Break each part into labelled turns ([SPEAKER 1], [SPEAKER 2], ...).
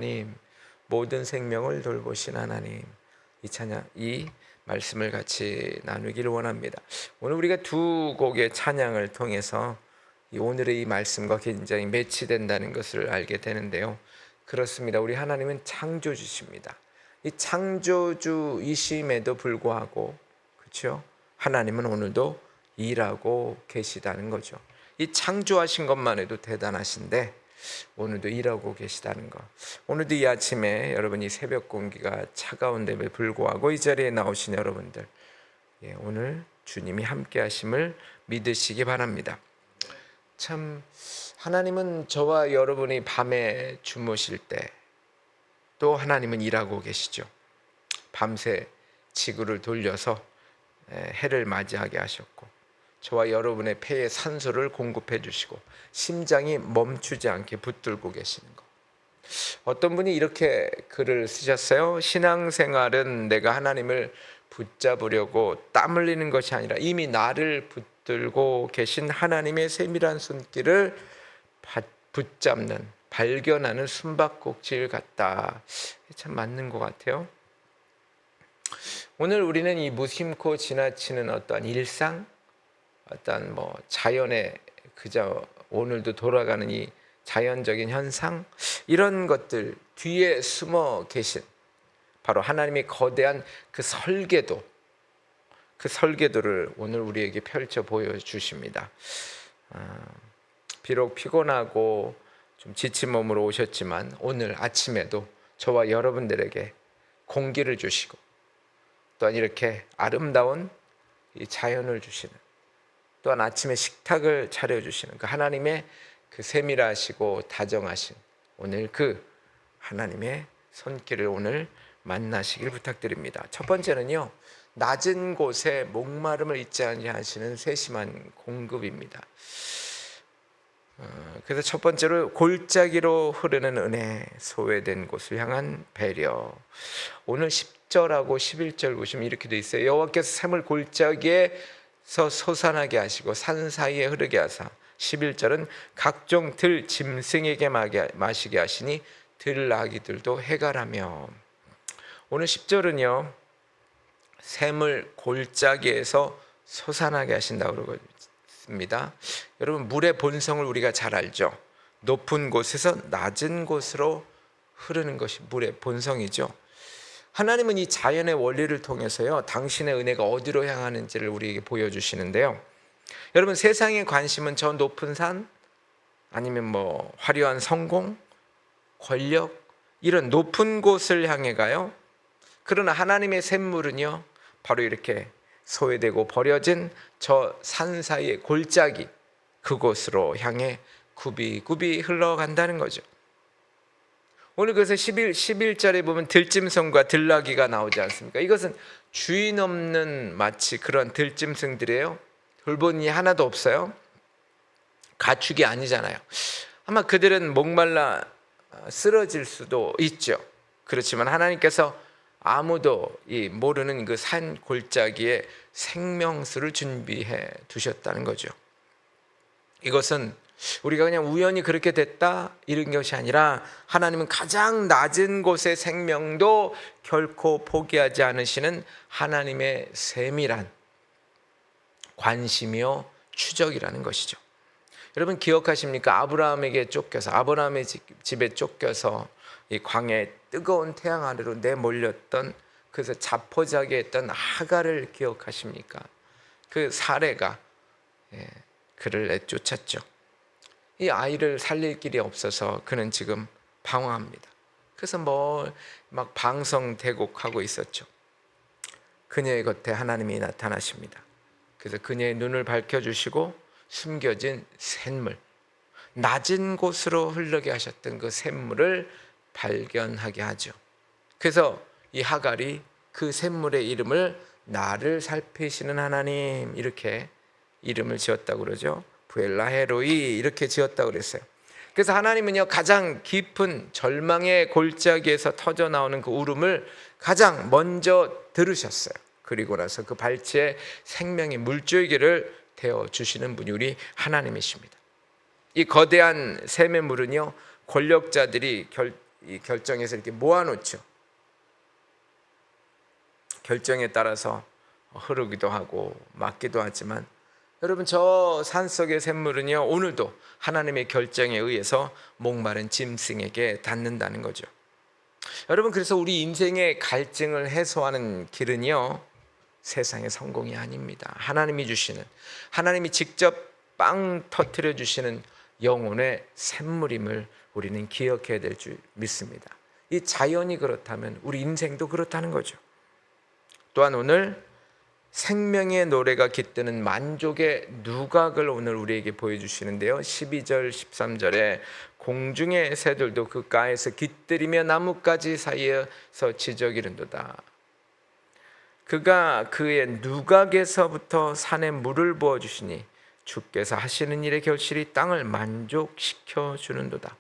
[SPEAKER 1] 하나님, 모든 생명을 돌보신 하나님, 이 말씀을 같이 나누기를 원합니다. 오늘 우리가 두 곡의 찬양을 통해서 오늘의 이 말씀과 굉장히 매치된다는 것을 알게 되는데요. 그렇습니다. 우리 하나님은 창조주십니다. 이 창조주이심에도 불구하고, 그렇죠? 하나님은 오늘도 일하고 계시다는 거죠. 이 창조하신 것만 해도 대단하신데 오늘도 일하고 계시다는 것. 오늘도 이 아침에 여러분이 새벽 공기가 차가운데도 불구하고 이 자리에 나오신 여러분들, 오늘 주님이 함께 하심을 믿으시기 바랍니다. 참, 하나님은 저와 여러분이 밤에 주무실 때 또 하나님은 일하고 계시죠. 밤새 지구를 돌려서 해를 맞이하게 하셨고, 저와 여러분의 폐에 산소를 공급해 주시고 심장이 멈추지 않게 붙들고 계시는 것. 어떤 분이 이렇게 글을 쓰셨어요. 신앙생활은 내가 하나님을 붙잡으려고 땀 흘리는 것이 아니라 이미 나를 붙들고 계신 하나님의 세밀한 손길을 붙잡는, 발견하는 숨바꼭질 같다. 참 맞는 것 같아요. 오늘 우리는 이 무심코 지나치는 어떠한 일상, 어떤 자연의 그저 오늘도 돌아가는 이 자연적인 현상, 이런 것들 뒤에 숨어 계신 바로 하나님의 거대한 그 설계도를 오늘 우리에게 펼쳐 보여주십니다. 비록 피곤하고 좀 지친 몸으로 오셨지만 오늘 아침에도 저와 여러분들에게 공기를 주시고 또한 이렇게 아름다운 이 자연을 주시는, 또한 아침에 식탁을 차려주시는 그 하나님의 그 세밀하시고 다정하신 오늘 그 하나님의 손길을 오늘 만나시길 부탁드립니다. 첫 번째는요, 낮은 곳에 목마름을 잊지 아니하시는 세심한 공급입니다. 그래서 첫 번째로 골짜기로 흐르는 은혜, 소외된 곳을 향한 배려. 오늘 10절하고 11절 보시면 이렇게 돼 있어요. 여호와께서 샘을 골짜기에서 솟아나게 하시고 산 사이에 흐르게 하사, 11절은 각종 들 짐승에게 마시게 하시니 들나귀들도 해가라며. 오늘 10절은요, 샘을 골짜기에서 솟아나게 하신다고 그러거든요. 여러분, 물의 본성을 우리가 잘 알죠. 높은 곳에서 낮은 곳으로 흐르는 것이 물의 본성이죠. 하나님은 이 자연의 원리를 통해서요, 당신의 은혜가 어디로 향하는지를 우리에게 보여주시는데요. 여러분, 세상의 관심은 저 높은 산, 아니면 화려한 성공, 권력, 이런 높은 곳을 향해 가요. 그러나 하나님의 샘물은요, 바로 이렇게 소외되고 버려진 저 산 사이의 골짜기, 그곳으로 향해 굽이굽이 흘러간다는 거죠. 오늘 그래서 11절에 보면 들짐승과 들나귀가 나오지 않습니까? 이것은 주인 없는 마치 그런 들짐승들이에요. 돌보니 하나도 없어요. 가축이 아니잖아요. 아마 그들은 목말라 쓰러질 수도 있죠. 그렇지만 하나님께서 아무도 모르는 그 산 골짜기에 생명수를 준비해 두셨다는 거죠. 이것은 우리가 그냥 우연히 그렇게 됐다 이런 것이 아니라 하나님은 가장 낮은 곳의 생명도 결코 포기하지 않으시는 하나님의 세밀한 관심이요 추적이라는 것이죠. 여러분 기억하십니까? 아브라함의 집에 쫓겨서 이 광야에 뜨거운 태양 아래로 내몰렸던, 그래서 자포자기 했던 하갈을 기억하십니까? 그 사례가 그를 내쫓았죠. 이 아이를 살릴 길이 없어서 그는 지금 방황합니다. 그래서 막 방성대곡하고 있었죠. 그녀의 곁에 하나님이 나타나십니다. 그래서 그녀의 눈을 밝혀주시고 숨겨진 샘물, 낮은 곳으로 흐르게 하셨던 그 샘물을 발견하게 하죠. 그래서 이 하갈이 그 샘물의 이름을 나를 살피시는 하나님, 이렇게 이름을 지었다고 그러죠. 부엘라헤로이, 이렇게 지었다고 그랬어요. 그래서 하나님은요, 가장 깊은 절망의 골짜기에서 터져 나오는 그 울음을 가장 먼저 들으셨어요. 그리고 나서 그 발치에 생명의 물줄기를 대어 주시는 분이 우리 하나님이십니다. 이 거대한 샘의 물은요, 권력자들이 이 결정해서 이렇게 모아놓죠. 결정에 따라서 흐르기도 하고 맞기도 하지만 여러분, 저 산속의 샘물은요, 오늘도 하나님의 결정에 의해서 목마른 짐승에게 닿는다는 거죠. 여러분, 그래서 우리 인생의 갈증을 해소하는 길은요, 세상의 성공이 아닙니다. 하나님이 주시는, 하나님이 직접 빵 터뜨려 주시는 영혼의 샘물임을 우리는 기억해야 될 줄 믿습니다. 이 자연이 그렇다면 우리 인생도 그렇다는 거죠. 또한 오늘 생명의 노래가 깃드는 만족의 누각을 오늘 우리에게 보여주시는데요, 12절 13절에 공중의 새들도 그 가에서 깃들이며 나뭇가지 사이에서 지저귀는도다. 그가 그의 누각에서부터 산에 물을 부어주시니 주께서 하시는 일의 결실이 땅을 만족시켜 주는도다.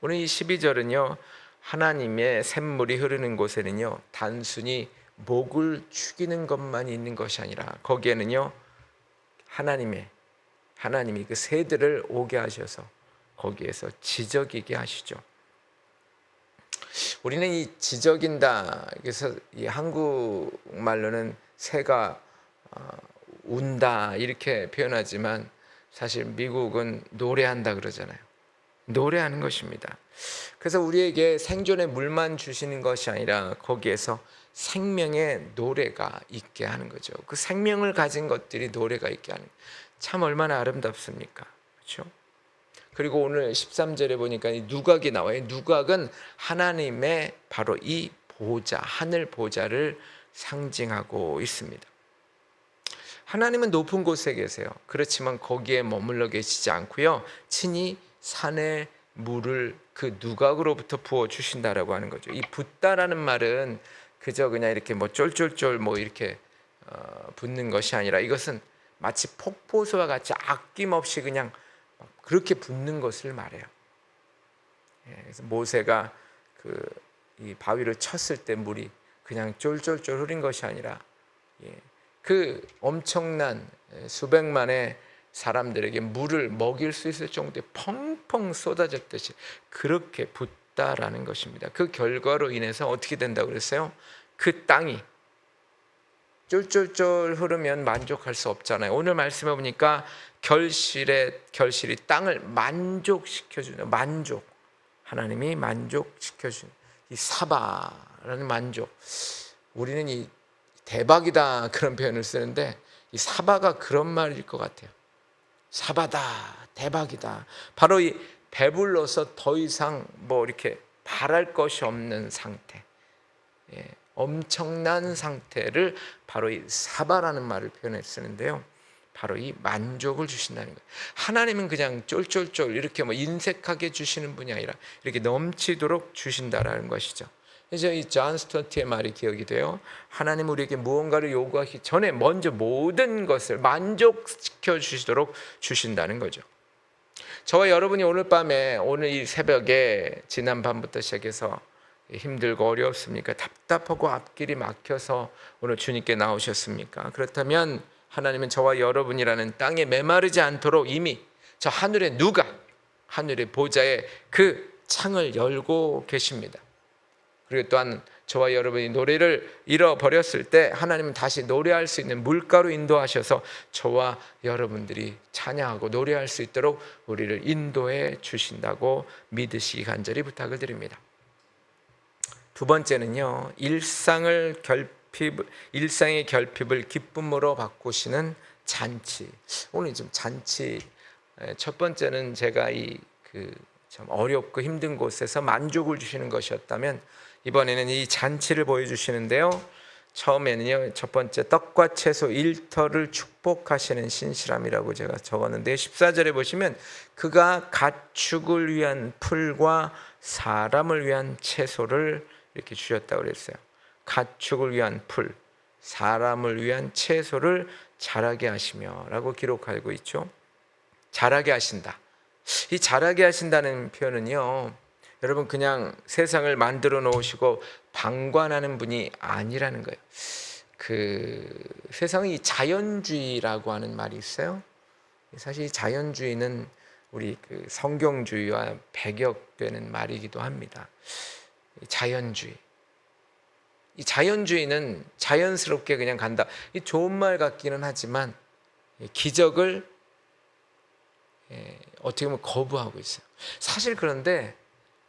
[SPEAKER 1] 오늘 이 12절은요, 하나님의 샘물이 흐르는 곳에는요, 단순히 목을 축이는 것만 있는 것이 아니라 거기에는요, 하나님이 그 새들을 오게 하셔서 거기에서 지저귀게 하시죠. 우리는 이 지저긴다, 그래서 이 한국말로는 새가 운다 이렇게 표현하지만 사실 미국은 노래한다 그러잖아요. 노래하는 것입니다. 그래서 우리에게 생존의 물만 주시는 것이 아니라 거기에서 생명의 노래가 있게 하는 거죠. 그 생명을 가진 것들이 노래가 있게 하는, 참 얼마나 아름답습니까? 그렇죠? 그리고 오늘 13절에 보니까 이 누각이 나와요. 누각은 하나님의 바로 이 보좌, 하늘 보좌를 상징하고 있습니다. 하나님은 높은 곳에 계세요. 그렇지만 거기에 머물러 계시지 않고요, 친히 산의 물을 그 누각으로부터 부어 주신다라고 하는 거죠. 이 붓다라는 말은 그저 그냥 이렇게 뭐 쫄쫄쫄 뭐 이렇게 붓는 것이 아니라 이것은 마치 폭포수와 같이 아낌없이 그냥 그렇게 붓는 것을 말해요. 그래서 모세가 이 바위를 쳤을 때 물이 그냥 쫄쫄쫄 흐린 것이 아니라 그 엄청난 수백만의 사람들에게 물을 먹일 수 있을 정도의 펑펑 쏟아졌듯이 그렇게 붓다라는 것입니다. 그 결과로 인해서 어떻게 된다고 그랬어요? 그 땅이 쫄쫄쫄 흐르면 만족할 수 없잖아요. 오늘 말씀해 보니까 결실이 땅을 만족시켜주는, 하나님이 만족시켜주는 이 사바라는 만족. 우리는 이 대박이다 그런 표현을 쓰는데 이 사바가 그런 말일 것 같아요. 사바다, 대박이다. 바로 이 배불러서 더 이상 뭐 이렇게 바랄 것이 없는 상태, 엄청난 상태를 바로 이 사바라는 말을 표현해 쓰는데요, 바로 이 만족을 주신다는 거예요. 하나님은 그냥 쫄쫄쫄 이렇게 뭐 인색하게 주시는 분이 아니라 이렇게 넘치도록 주신다라는 것이죠. 그래서 이 존 스토트의 말이 기억이 돼요. 하나님 우리에게 무언가를 요구하기 전에 먼저 모든 것을 만족시켜 주시도록 주신다는 거죠. 저와 여러분이 오늘 밤에, 오늘 이 새벽에 지난 밤부터 시작해서 힘들고 어려웠습니까? 답답하고 앞길이 막혀서 오늘 주님께 나오셨습니까? 그렇다면 하나님은 저와 여러분이라는 땅에 메마르지 않도록 이미 저 하늘의 누각, 하늘의 보좌에 그 창을 열고 계십니다. 그리고 또한 저와 여러분이 노래를 잃어버렸을 때 하나님은 다시 노래할 수 있는 물가로 인도하셔서 저와 여러분들이 찬양하고 노래할 수 있도록 우리를 인도해 주신다고 믿으시기 간절히 부탁을 드립니다. 두 번째는요, 일상의 결핍을 기쁨으로 바꾸시는 잔치. 오늘 좀 잔치, 첫 번째는 제가 참 어렵고 힘든 곳에서 만족을 주시는 것이었다면 이번에는 이 잔치를 보여주시는데요, 처음에는요, 첫 번째 떡과 채소 1터를 축복하시는 신실함이라고 제가 적었는데 14절에 보시면 그가 가축을 위한 풀과 사람을 위한 채소를 이렇게 주셨다고 그랬어요. 가축을 위한 풀, 사람을 위한 채소를 자라게 하시며 라고 기록하고 있죠. 자라게 하신다. 이 자라게 하신다는 표현은요, 여러분 그냥 세상을 만들어 놓으시고 방관하는 분이 아니라는 거예요. 세상의 자연주의라고 하는 말이 있어요. 사실 이 자연주의는 우리 그 성경주의와 배격되는 말이기도 합니다. 자연주의. 이 자연주의는 자연스럽게 그냥 간다. 이 좋은 말 같기는 하지만 기적을 어떻게 보면 거부하고 있어요. 사실 그런데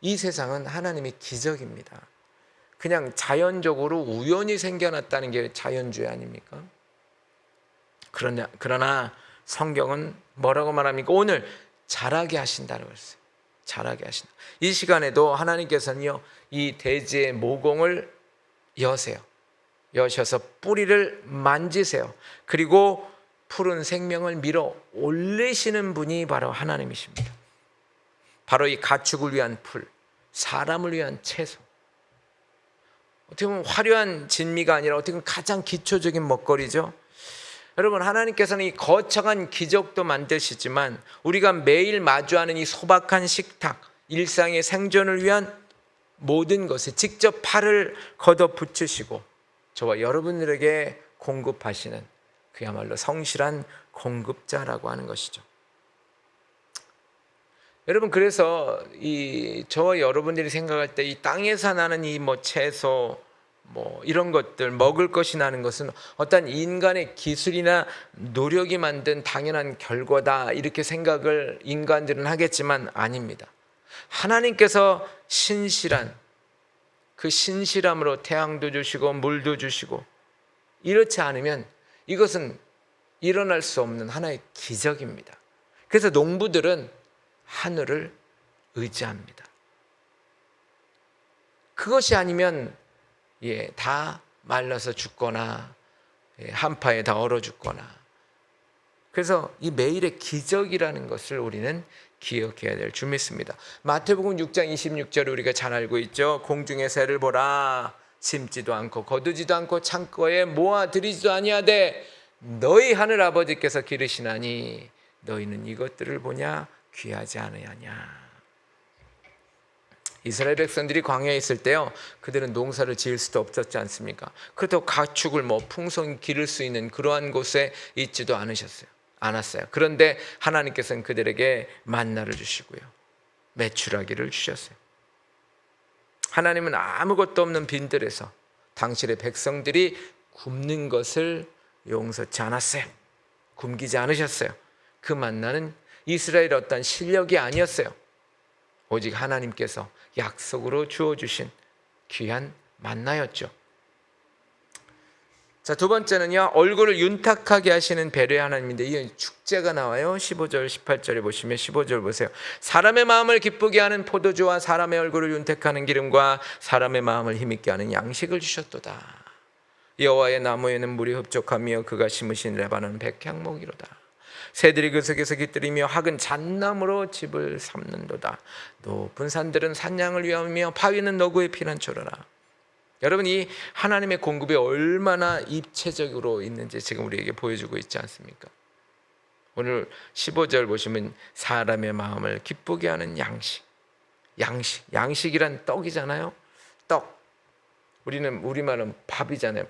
[SPEAKER 1] 이 세상은 하나님의 기적입니다. 그냥 자연적으로 우연히 생겨났다는 게 자연주의 아닙니까? 그러나 성경은 뭐라고 말합니까? 오늘 자라게 하신다고 했어요. 자라게 하신다. 이 시간에도 하나님께서는요, 이 대지의 모공을 여세요. 여셔서 뿌리를 만지세요. 그리고 푸른 생명을 밀어 올리시는 분이 바로 하나님이십니다. 바로 이 가축을 위한 풀, 사람을 위한 채소. 어떻게 보면 화려한 진미가 아니라 어떻게 보면 가장 기초적인 먹거리죠. 여러분, 하나님께서는 이 거창한 기적도 만드시지만 우리가 매일 마주하는 이 소박한 식탁, 일상의 생존을 위한 모든 것에 직접 팔을 걷어 붙이시고 저와 여러분들에게 공급하시는 그야말로 성실한 공급자라고 하는 것이죠. 여러분, 그래서 저와 여러분들이 생각할 때 이 땅에서 나는 이 채소 이런 것들 먹을 것이 나는 것은 어떤 인간의 기술이나 노력이 만든 당연한 결과다 이렇게 생각을 인간들은 하겠지만 아닙니다. 하나님께서 신실한 그 신실함으로 태양도 주시고 물도 주시고 이렇지 않으면 이것은 일어날 수 없는 하나의 기적입니다. 그래서 농부들은 하늘을 의지합니다. 그것이 아니면 다 말라서 죽거나 한파에 다 얼어 죽거나. 그래서 이 매일의 기적이라는 것을 우리는 기억해야 될 줄 믿습니다. 마태복음 6장 26절을 우리가 잘 알고 있죠. 공중의 새를 보라, 심지도 않고 거두지도 않고 창고에 모아들이지도 아니하되 너희 하늘 아버지께서 기르시나니 너희는 이것들을 보냐 귀하지 않으냐. 이스라엘 백성들이 광야에 있을 때요, 그들은 농사를 지을 수도 없었지 않습니까? 그렇다고 가축을 풍성히 기를 수 있는 그러한 곳에 있지도 않았어요. 그런데 하나님께서는 그들에게 만나를 주시고요, 메추라기를 주셨어요. 하나님은 아무것도 없는 빈들에서 당신의 백성들이 굶는 것을 용서치 않았어요. 굶기지 않으셨어요. 그 만나는 이스라엘의 어떤 실력이 아니었어요. 오직 하나님께서 약속으로 주어주신 귀한 만나였죠. 자, 두 번째는요, 얼굴을 윤탁하게 하시는 배려의 하나님인데 이 축제가 나와요. 15절 18절에 보시면 15절 보세요. 사람의 마음을 기쁘게 하는 포도주와 사람의 얼굴을 윤택하는 기름과 사람의 마음을 힘있게 하는 양식을 주셨도다. 여호와의 나무에는 물이 흡족하며 그가 심으신 레바논 백향목이로다. 새들이 그 속에서 깃들이며 학은 잣나무로 집을 삼는도다. 높은 산들은 산양을 위하며 바위는 너구의 피난처로라. 여러분, 이 하나님의 공급이 얼마나 입체적으로 있는지 지금 우리에게 보여주고 있지 않습니까? 오늘 15절 보시면 사람의 마음을 기쁘게 하는 양식이란 떡이잖아요. 떡. 우리는 우리말은 밥이잖아요.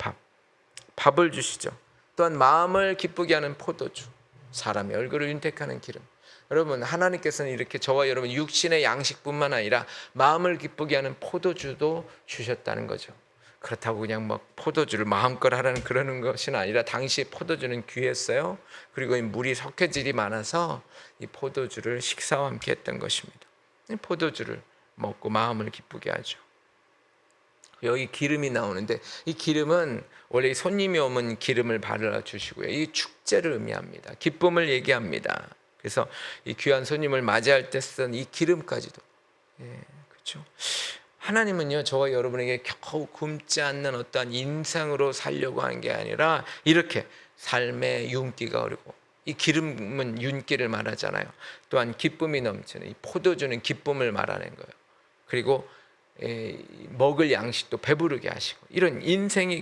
[SPEAKER 1] 밥을 주시죠. 또한 마음을 기쁘게 하는 포도주, 사람의 얼굴을 윤택하는 기름. 여러분, 하나님께서는 이렇게 저와 여러분 육신의 양식뿐만 아니라 마음을 기쁘게 하는 포도주도 주셨다는 거죠. 그렇다고 그냥 포도주를 마음껏 하라는 그러는 것은 아니라 당시 포도주는 귀했어요. 그리고 이 물이 석회질이 많아서 이 포도주를 식사와 함께 했던 것입니다. 이 포도주를 먹고 마음을 기쁘게 하죠. 여기 기름이 나오는데 이 기름은 원래 손님이 오면 기름을 발라주시고요, 이 축제를 의미합니다. 기쁨을 얘기합니다. 그래서 이 귀한 손님을 맞이할 때 쓰던 이 기름까지도, 그렇죠. 하나님은요, 저와 여러분에게 겨우 굶지 않는 어떠한 인상으로 살려고 하는 게 아니라 이렇게 삶의 윤기가 흐르고, 이 기름은 윤기를 말하잖아요. 또한 기쁨이 넘치는 이 포도주는 기쁨을 말하는 거예요. 그리고 먹을 양식도 배부르게 하시고, 이런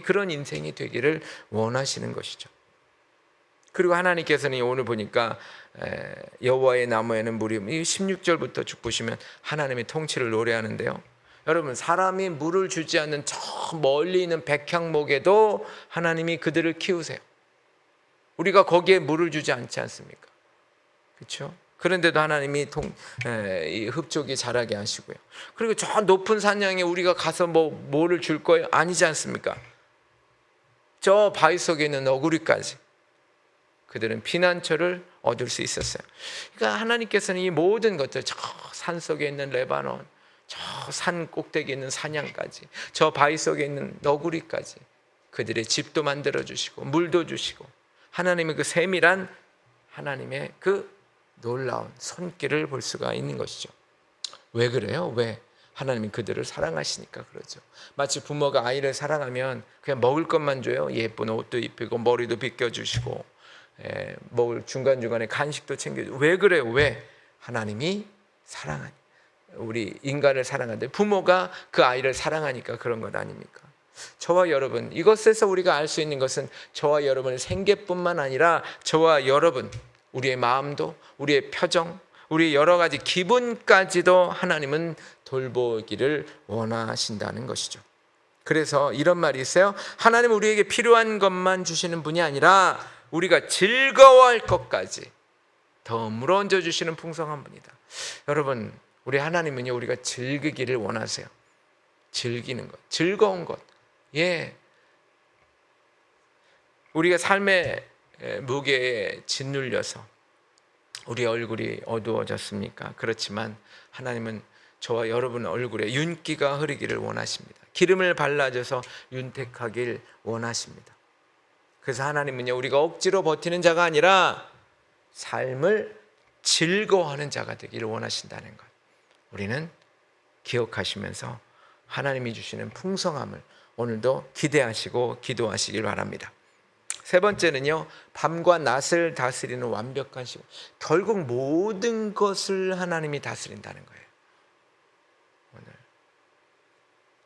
[SPEAKER 1] 그런 인생이 되기를 원하시는 것이죠. 그리고 하나님께서는 오늘 보니까 여호와의 나무에는 물이, 16절부터 쭉 보시면 하나님의 통치를 노래하는데요. 여러분, 사람이 물을 주지 않는 저 멀리 있는 백향목에도 하나님이 그들을 키우세요. 우리가 거기에 물을 주지 않지 않습니까? 그렇죠? 그런데도 하나님이 이 흡족이 자라게 하시고요. 그리고 저 높은 산양에 우리가 가서 뭐를 줄 거예요? 아니지 않습니까? 저 바위 속에 있는 너구리까지 그들은 피난처를 얻을 수 있었어요. 그러니까 하나님께서는 이 모든 것들, 저 산 속에 있는 레바논, 저 산 꼭대기에 있는 산양까지, 저 바위 속에 있는 너구리까지 그들의 집도 만들어 주시고 물도 주시고, 하나님의 그 세밀한 하나님의 그 놀라운 손길을 볼 수가 있는 것이죠. 왜 그래요? 왜? 하나님이 그들을 사랑하시니까 그러죠. 마치 부모가 아이를 사랑하면 그냥 먹을 것만 줘요. 예쁜 옷도 입히고 머리도 빗겨주시고, 먹을 중간중간에 간식도 챙겨주고. 왜 그래요? 왜? 하나님이 사랑하니, 우리 인간을 사랑하는데 부모가 그 아이를 사랑하니까 그런 것 아닙니까? 저와 여러분, 이것에서 우리가 알 수 있는 것은 저와 여러분의 생계뿐만 아니라 저와 여러분, 우리의 마음도, 우리의 표정, 우리의 여러 가지 기분까지도 하나님은 돌보기를 원하신다는 것이죠. 그래서 이런 말이 있어요. 하나님은 우리에게 필요한 것만 주시는 분이 아니라 우리가 즐거워할 것까지 더 물어얹어 주시는 풍성한 분이다. 여러분, 우리 하나님은요, 우리가 즐기기를 원하세요. 즐기는 것, 즐거운 것. 예, 우리가 삶의 무게에 짓눌려서 우리 얼굴이 어두워졌습니까? 그렇지만 하나님은 저와 여러분 얼굴에 윤기가 흐르기를 원하십니다. 기름을 발라줘서 윤택하길 원하십니다. 그래서 하나님은요, 우리가 억지로 버티는 자가 아니라 삶을 즐거워하는 자가 되기를 원하신다는 것, 우리는 기억하시면서 하나님이 주시는 풍성함을 오늘도 기대하시고 기도하시길 바랍니다. 세 번째는요, 밤과 낮을 다스리는 완벽한 시간. 결국 모든 것을 하나님이 다스린다는 거예요. 오늘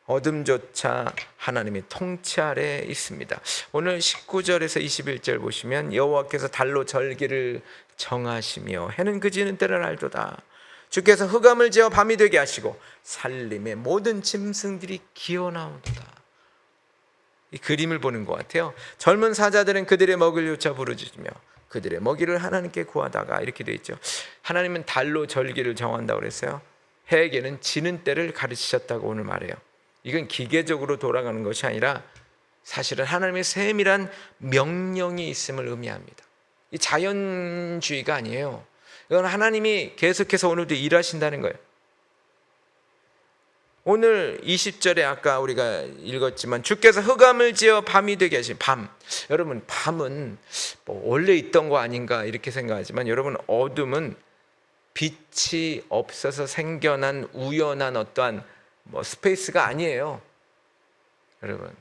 [SPEAKER 1] 어둠조차 하나님의 통치 아래 있습니다. 오늘 19절에서 21절 보시면, 여호와께서 달로 절기를 정하시며 해는 그지는 때를 알도다. 주께서 흑암을 지어 밤이 되게 하시고 산림의 모든 짐승들이 기어나오도다. 이 그림을 보는 것 같아요. 젊은 사자들은 그들의 먹이를 요차 부르짖으며 그들의 먹이를 하나님께 구하다가, 이렇게 되어 있죠. 하나님은 달로 절기를 정한다고 그랬어요. 해에게는 지는 때를 가르치셨다고 오늘 말해요. 이건 기계적으로 돌아가는 것이 아니라 사실은 하나님의 세밀한 명령이 있음을 의미합니다. 이 자연주의가 아니에요. 이건 하나님이 계속해서 오늘도 일하신다는 거예요. 오늘 20절에 아까 우리가 읽었지만, 주께서 흑암을 지어 밤이 되게 하신 밤. 여러분, 밤은 원래 있던 거 아닌가 이렇게 생각하지만, 여러분, 어둠은 빛이 없어서 생겨난 우연한 어떠한 스페이스가 아니에요. 여러분,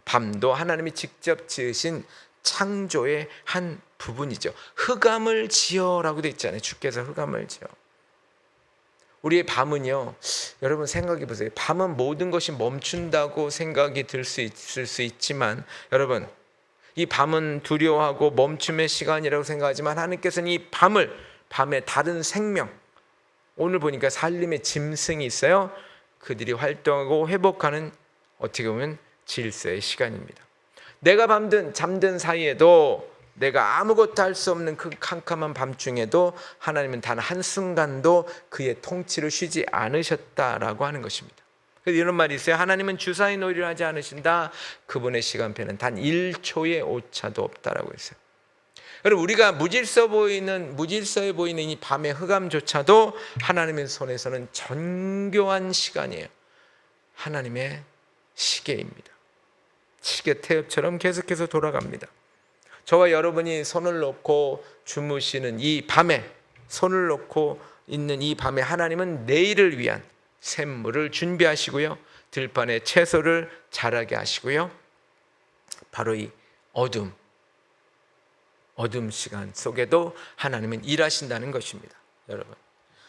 [SPEAKER 1] 밤도 하나님이 직접 지으신 창조의 한 부분이죠. 흑암을 지어라고 되어 있잖아요. 주께서 흑암을 지어. 우리의 밤은요, 여러분 생각해 보세요. 밤은 모든 것이 멈춘다고 생각이 들 수 있을 수 있지만, 여러분, 이 밤은 두려워하고 멈춤의 시간이라고 생각하지만, 하나님께서는 이 밤에 다른 생명, 오늘 보니까 산림에 짐승이 있어요. 그들이 활동하고 회복하는, 어떻게 보면 질서의 시간입니다. 내가 잠든 사이에도, 내가 아무것도 할 수 없는 그 캄캄한 밤중에도 하나님은 단 한순간도 그의 통치를 쉬지 않으셨다라고 하는 것입니다. 그래서 이런 말이 있어요. 하나님은 주사위 놀이를 하지 않으신다. 그분의 시간표는 단 1초의 오차도 없다라고 했어요. 여러분, 우리가 무질서해 보이는 이 밤의 흑암조차도 하나님의 손에서는 정교한 시간이에요. 하나님의 시계입니다. 시계 태엽처럼 계속해서 돌아갑니다. 저와 여러분이 손을 놓고 주무시는 이 밤에, 손을 놓고 있는 이 밤에 하나님은 내일을 위한 샘물을 준비하시고요, 들판에 채소를 자라게 하시고요, 바로 이 어둠 시간 속에도 하나님은 일하신다는 것입니다. 여러분,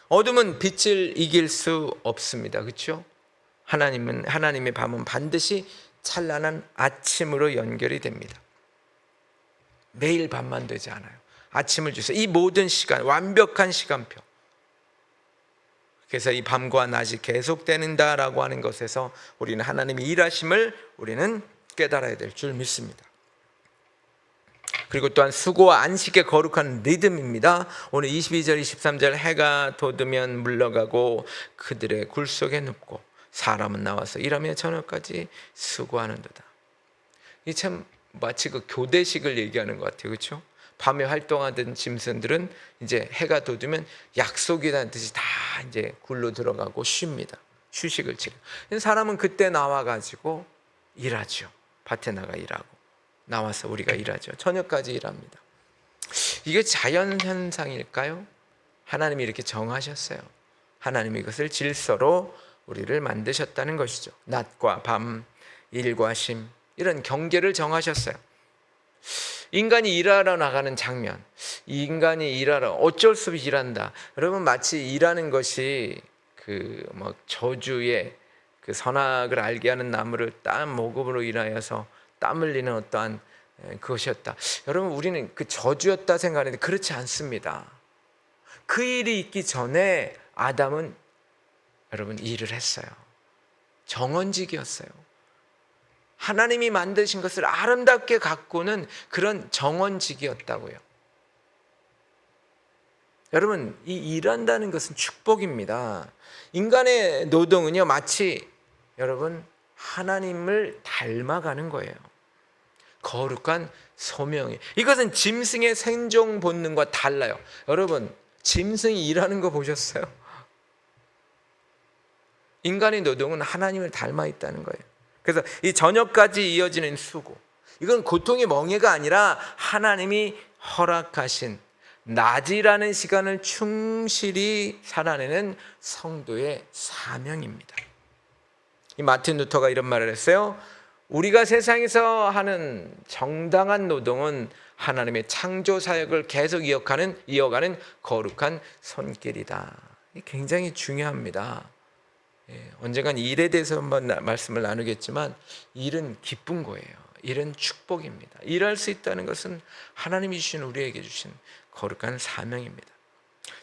[SPEAKER 1] 어둠은 빛을 이길 수 없습니다. 그렇죠? 하나님의 밤은 반드시 찬란한 아침으로 연결이 됩니다. 매일 밤만 되지 않아요. 아침을 주세요. 이 모든 시간, 완벽한 시간표. 그래서 이 밤과 낮이 계속되는다라고 하는 것에서 우리는 하나님의 일하심을 우리는 깨달아야 될 줄 믿습니다. 그리고 또한 수고와 안식의 거룩한 리듬입니다. 오늘 22절 23절 해가 돋으면 물러가고 그들의 굴 속에 눕고 사람은 나와서 일하며 저녁까지 수고하는도다. 이 참 마치 그 교대식을 얘기하는 것 같아요. 그렇죠? 밤에 활동하던 짐승들은 이제 해가 돋으면 약속이라는 듯이 다 이제 굴로 들어가고 쉽니다. 휴식을 치러. 사람은 그때 나와가지고 일하죠. 밭에 나가 일하고 나와서 우리가 일하죠. 저녁까지 일합니다. 이게 자연 현상일까요? 하나님이 이렇게 정하셨어요. 하나님이 이것을 질서로 우리를 만드셨다는 것이죠. 낮과 밤, 일과 쉼, 이런 경계를 정하셨어요. 인간이 일하러 나가는 장면, 인간이 일하러 어쩔 수 없이 일한다. 여러분, 마치 일하는 것이 그 뭐 저주의 그 선악을 알게 하는 나무를 땀 모금으로 인하여서 땀 흘리는 어떠한 그것이었다. 여러분, 우리는 그 저주였다 생각하는데 그렇지 않습니다. 그 일이 있기 전에 아담은 여러분 일을 했어요. 정원직이었어요. 하나님이 만드신 것을 아름답게 가꾸는 그런 정원직이었다고요. 여러분, 이 일한다는 것은 축복입니다. 인간의 노동은요, 마치 여러분 하나님을 닮아가는 거예요. 거룩한 소명이. 이것은 짐승의 생존 본능과 달라요. 여러분, 짐승이 일하는 거 보셨어요? 인간의 노동은 하나님을 닮아 있다는 거예요. 그래서 이 저녁까지 이어지는 수고, 이건 고통의 멍해가 아니라 하나님이 허락하신 낮이라는 시간을 충실히 살아내는 성도의 사명입니다. 이 마틴 루터가 이런 말을 했어요. 우리가 세상에서 하는 정당한 노동은 하나님의 창조 사역을 계속 이어가는 거룩한 손길이다. 굉장히 중요합니다. 언젠간 일에 대해서 한번 말씀을 나누겠지만, 일은 기쁜 거예요. 일은 축복입니다. 일할 수 있다는 것은 하나님이 주신, 우리에게 주신 거룩한 사명입니다.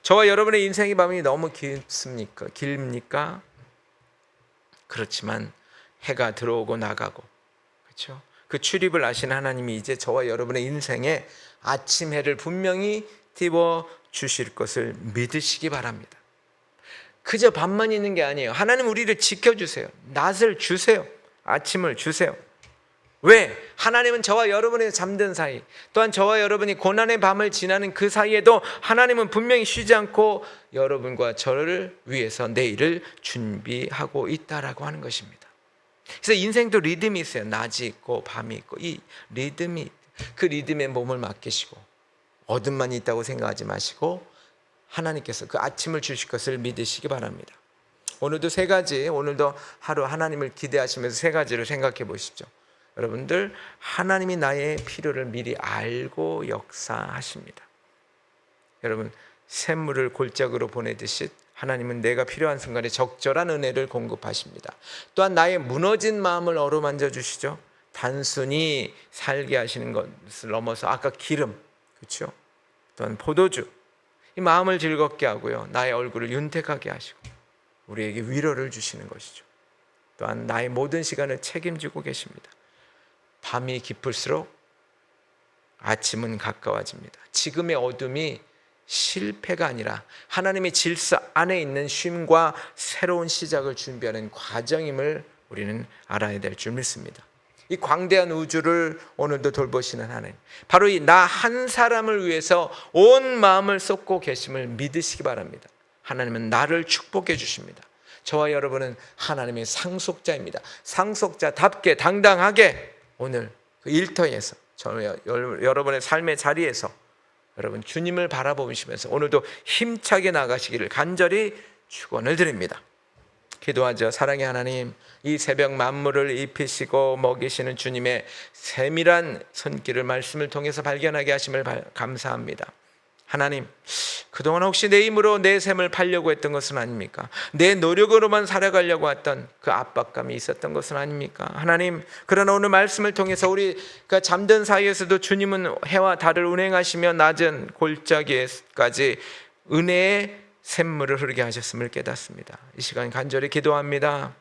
[SPEAKER 1] 저와 여러분의 인생의 밤이 너무 길입니까? 그렇지만 해가 들어오고 나가고, 그렇죠? 그 출입을 아시는 하나님이 이제 저와 여러분의 인생에 아침 해를 분명히 띄워 주실 것을 믿으시기 바랍니다. 그저 밤만 있는 게 아니에요. 하나님 우리를 지켜주세요. 낮을 주세요. 아침을 주세요. 왜? 하나님은 저와 여러분의 잠든 사이, 또한 저와 여러분이 고난의 밤을 지나는 그 사이에도 하나님은 분명히 쉬지 않고 여러분과 저를 위해서 내일을 준비하고 있다라고 하는 것입니다. 그래서 인생도 리듬이 있어요. 낮이 있고 밤이 있고, 이 리듬이, 그 리듬에 몸을 맡기시고 어둠만 있다고 생각하지 마시고 하나님께서 그 아침을 주실 것을 믿으시기 바랍니다. 오늘도 세 가지, 오늘도 하루 하나님을 기대하시면서 세 가지를 생각해 보십시오. 여러분들, 하나님이 나의 필요를 미리 알고 역사하십니다. 여러분, 샘물을 골짜기로 보내듯이 하나님은 내가 필요한 순간에 적절한 은혜를 공급하십니다. 또한 나의 무너진 마음을 어루만져 주시죠. 단순히 살게 하시는 것을 넘어서 아까 기름, 그렇죠? 또한 포도주, 이 마음을 즐겁게 하고요, 나의 얼굴을 윤택하게 하시고 우리에게 위로를 주시는 것이죠. 또한 나의 모든 시간을 책임지고 계십니다. 밤이 깊을수록 아침은 가까워집니다. 지금의 어둠이 실패가 아니라 하나님의 질서 안에 있는 쉼과 새로운 시작을 준비하는 과정임을 우리는 알아야 될 줄 믿습니다. 이 광대한 우주를 오늘도 돌보시는 하나님, 바로 이 나 한 사람을 위해서 온 마음을 쏟고 계심을 믿으시기 바랍니다. 하나님은 나를 축복해 주십니다. 저와 여러분은 하나님의 상속자입니다. 상속자답게 당당하게 오늘 그 일터에서, 여러분의 삶의 자리에서 여러분 주님을 바라보시면서 오늘도 힘차게 나가시기를 간절히 축원을 드립니다. 기도하죠. 사랑의 하나님, 이 새벽 만물을 입히시고 먹이시는 주님의 세밀한 손길을 말씀을 통해서 발견하게 하심을 감사합니다. 하나님, 그동안 혹시 내 힘으로 내 셈을 팔려고 했던 것은 아닙니까? 내 노력으로만 살아가려고 했던 그 압박감이 있었던 것은 아닙니까? 하나님, 그러나 오늘 말씀을 통해서 우리가 잠든 사이에서도 주님은 해와 달을 운행하시며 낮은 골짜기에까지 은혜의 샘물을 흐르게 하셨음을 깨닫습니다. 이 시간 간절히 기도합니다.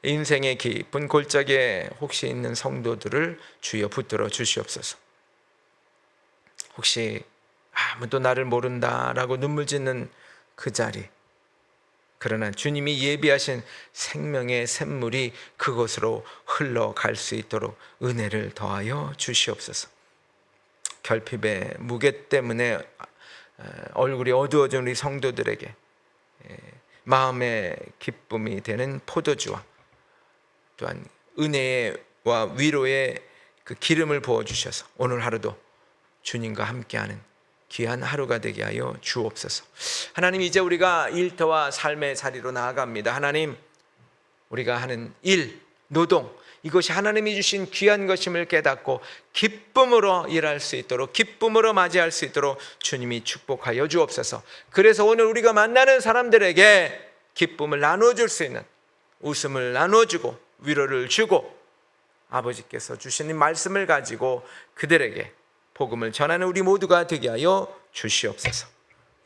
[SPEAKER 1] 인생의 깊은 골짜기에 혹시 있는 성도들을 주여 붙들어 주시옵소서. 혹시 아무도 나를 모른다라고 눈물 짓는 그 자리, 그러나 주님이 예비하신 생명의 샘물이 그곳으로 흘러갈 수 있도록 은혜를 더하여 주시옵소서. 결핍의 무게 때문에 얼굴이 어두워진 우리 성도들에게 마음의 기쁨이 되는 포도주와 또한 은혜와 위로의 그 기름을 부어주셔서 오늘 하루도 주님과 함께하는 귀한 하루가 되게 하여 주옵소서. 하나님, 이제 우리가 일터와 삶의 자리로 나아갑니다. 하나님, 우리가 하는 일, 노동, 이것이 하나님이 주신 귀한 것임을 깨닫고 기쁨으로 일할 수 있도록, 기쁨으로 맞이할 수 있도록 주님이 축복하여 주옵소서. 그래서 오늘 우리가 만나는 사람들에게 기쁨을 나눠줄 수 있는, 웃음을 나눠주고 위로를 주고 아버지께서 주시는 말씀을 가지고 그들에게 복음을 전하는 우리 모두가 되게 하여 주시옵소서.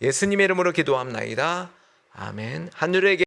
[SPEAKER 1] 예수님의 이름으로 기도합나이다. 아멘. 하늘에게